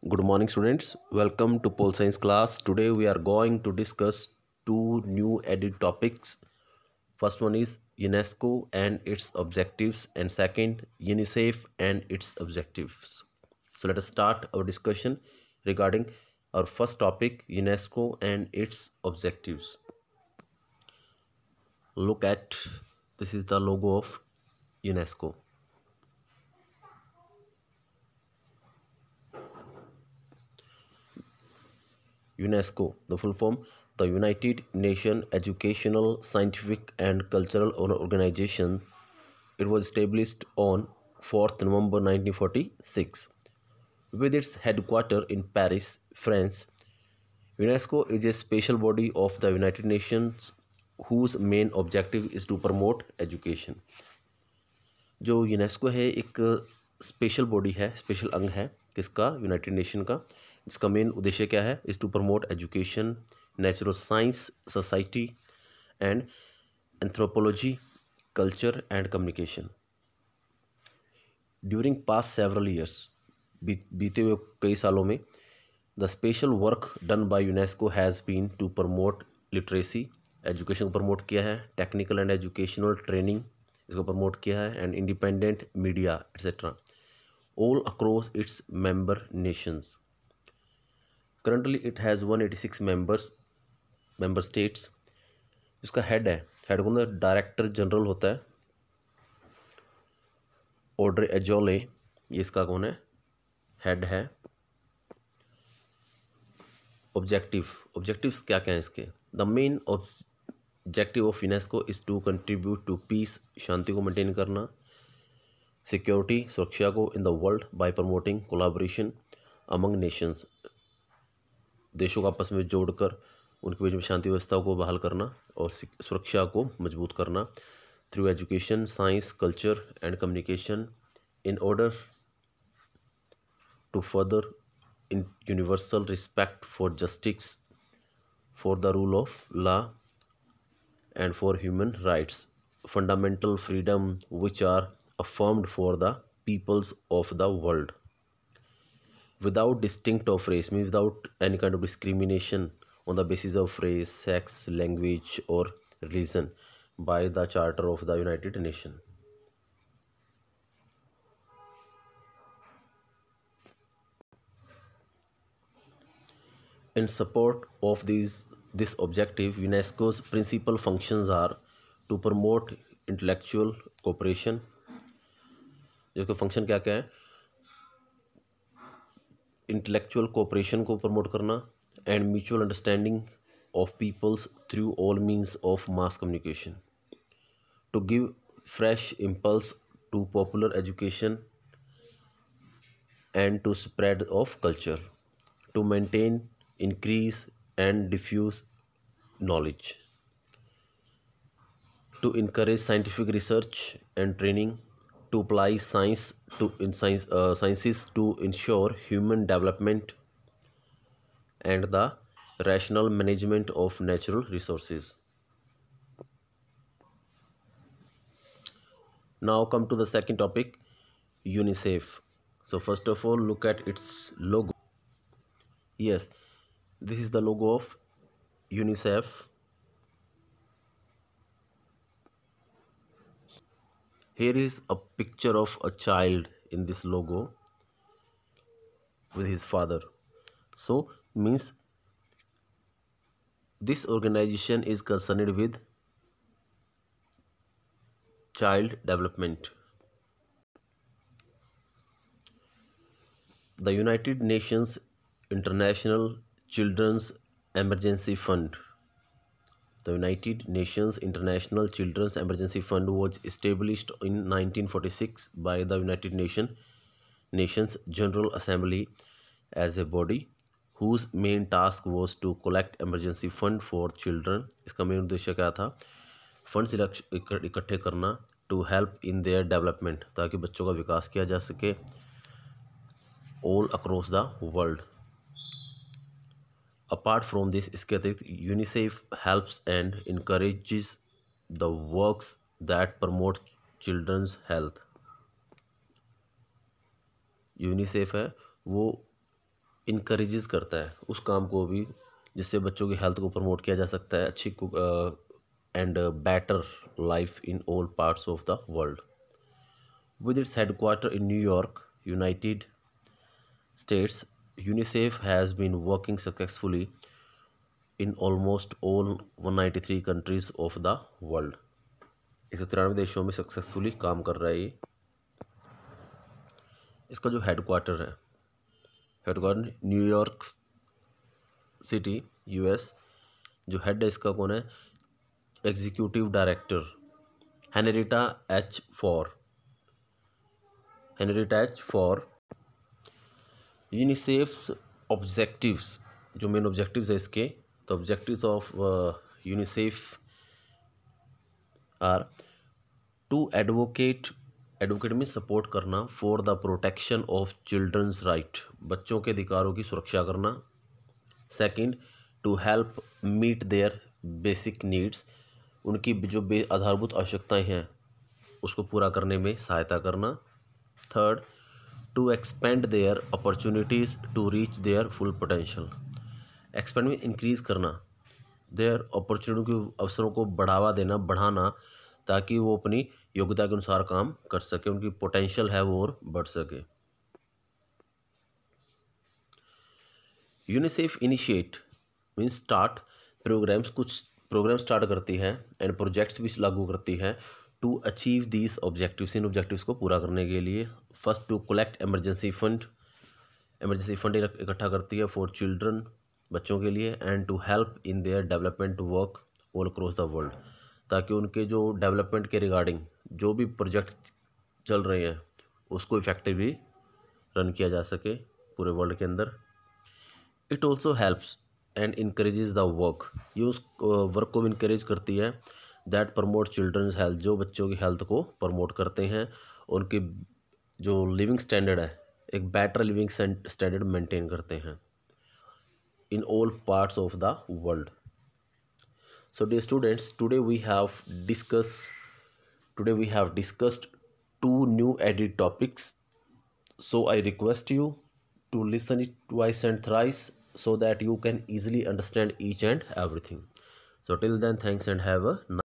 Good morning, students. Welcome to Pole Science class. Today we are going to discuss two new added topics. First one is UNESCO and its objectives, and second, UNICEF and its objectives. So let us start our discussion regarding our first topic, UNESCO and its objectives. Look at this is the logo of UNESCO. UNESCO, the full form, the United Nations Educational, Scientific and Cultural Organization. It was established on 4th November 1946. With its headquarters in Paris, France, UNESCO is a special body of the United Nations whose main objective is to promote education. जो UNESCO है एक special body है, special अंग है किसका, United nation का, जिसका main उद्देश्य क्या है, is to promote education, natural science, society and anthropology, culture and communication. During past several years, बीते हुए कई सालों में, the special work done by UNESCO has been to promote literacy, education को प्रमोट किया है, टेक्निकल एंड एजुकेशनल ट्रेनिंग इसको promote किया है, and independent media etcetera all across its member nations. Currently it has 186 member states. इसका head कौन है, director general होता है ऑड्रे एजोले, ये इसका कौन है, हेड है. ऑब्जेक्टिव्स क्या क्या हैं इसके. The main objective of UNESCO is to contribute to peace, शांति को मेंटेन करना, सिक्योरिटी, सुरक्षा को, in the world by promoting collaboration among nations, देशों को आपस में जोड़कर उनके बीच में शांति व्यवस्था को बहाल करना और सुरक्षा को मजबूत करना, through education, science, culture and communication, in order to further in universal respect for justice, for the rule of law and for human rights, fundamental freedom which are affirmed for the peoples of the world, without distinct of race, means without any kind of discrimination on the basis of race, sex, language or religion, by the Charter of the United Nations. In support of this objective, UNESCO's principal functions are to promote intellectual cooperation. जिसके function क्या क्या है, intellectual cooperation को promote करना, and mutual understanding of peoples through all means of mass communication, to give fresh impulse to popular education and to spread of culture, to maintain, increase and diffuse knowledge, to encourage scientific research and training, to apply sciences to ensure human development and the rational management of natural resources. Now come to the second topic, UNICEF. So first of all, look at its logo. Yes, this is the logo of UNICEF. Here is a picture of a child in this logo with his father. So means this organization is concerned with child development. The United Nations International Children's Emergency Fund. The United Nations International Children's Emergency Fund was established in 1946 by the United Nations General Assembly as a body whose main task was to collect emergency fund for children. इसका main उद्देश्य क्या था, funds इकट्ठे करना, to help in their development, ताकि बच्चों का विकास किया जा सके all across the world. Apart from this, इसके अतिरिक्त UNICEF helps and encourages the works that promote children's health. UNICEF है वो इनकरेजेस करता है उस काम को भी जिससे बच्चों की हेल्थ को प्रमोट किया जा सकता है, अच्छी and better life in all parts of the world. With its headquarter in New York, United States, UNICEF has been working successfully in almost all 193 countries of the world. 193 देशों में सक्सेसफुली काम कर रहा है ये। इसका जो हेडक्वार्टर है, हेडक्वार्टर न्यूयॉर्क सिटी, यूएस। जो हेड है इसका कौन है? Executive director Henrietta H Fore. UNICEF's objectives, जो मेन ऑब्जेक्टिव्स है इसके, तो objectives of UNICEF are to advocate में सपोर्ट करना, for the protection of childrens right, बच्चों के अधिकारों की सुरक्षा करना। Second, to help meet their basic needs, उनकी जो आधारभूत आवश्यकताएं हैं उसको पूरा करने में सहायता करना। Third, to expand their opportunities to reach their full potential, expand में इंक्रीज़ करना, देयर अपॉर्चुनिटी के अवसरों को बढ़ाना ताकि वो अपनी योग्यता के अनुसार काम कर सके, उनकी पोटेंशियल है वो और बढ़ सके। UNICEF initiate means start programs, कुछ प्रोग्राम स्टार्ट करती है एंड प्रोजेक्ट्स भी लागू करती है टू अचीव दीज ऑब्जेक्टिव्स, इन ऑब्जेक्टिव्स को पूरा करने के लिए। First, to collect emergency fund इकट्ठा करती है फॉर चिल्ड्रन, बच्चों के लिए, and to help in their development work all across the world, ताकि उनके जो डेवलपमेंट के रिगार्डिंग जो भी प्रोजेक्ट चल रहे हैं उसको इफेक्टिवली रन किया जा सके पूरे वर्ल्ड के अंदर। It also helps and increases the work, ये उस वर्क को भी इनक्रेज करती है दैट प्रमोट चिल्ड्रंस हेल्थ, जो बच्चों की हेल्थ को प्रमोट करते हैं, उनकी जो लिविंग स्टैंडर्ड है, एक बेटर लिविंग स्टैंडर्ड मेंटेन करते हैं इन all parts of the world. So dear students, today we have discussed two new added topics. So I request you to listen it twice and thrice so that you can easily understand each and everything. So till then, thanks and have a nice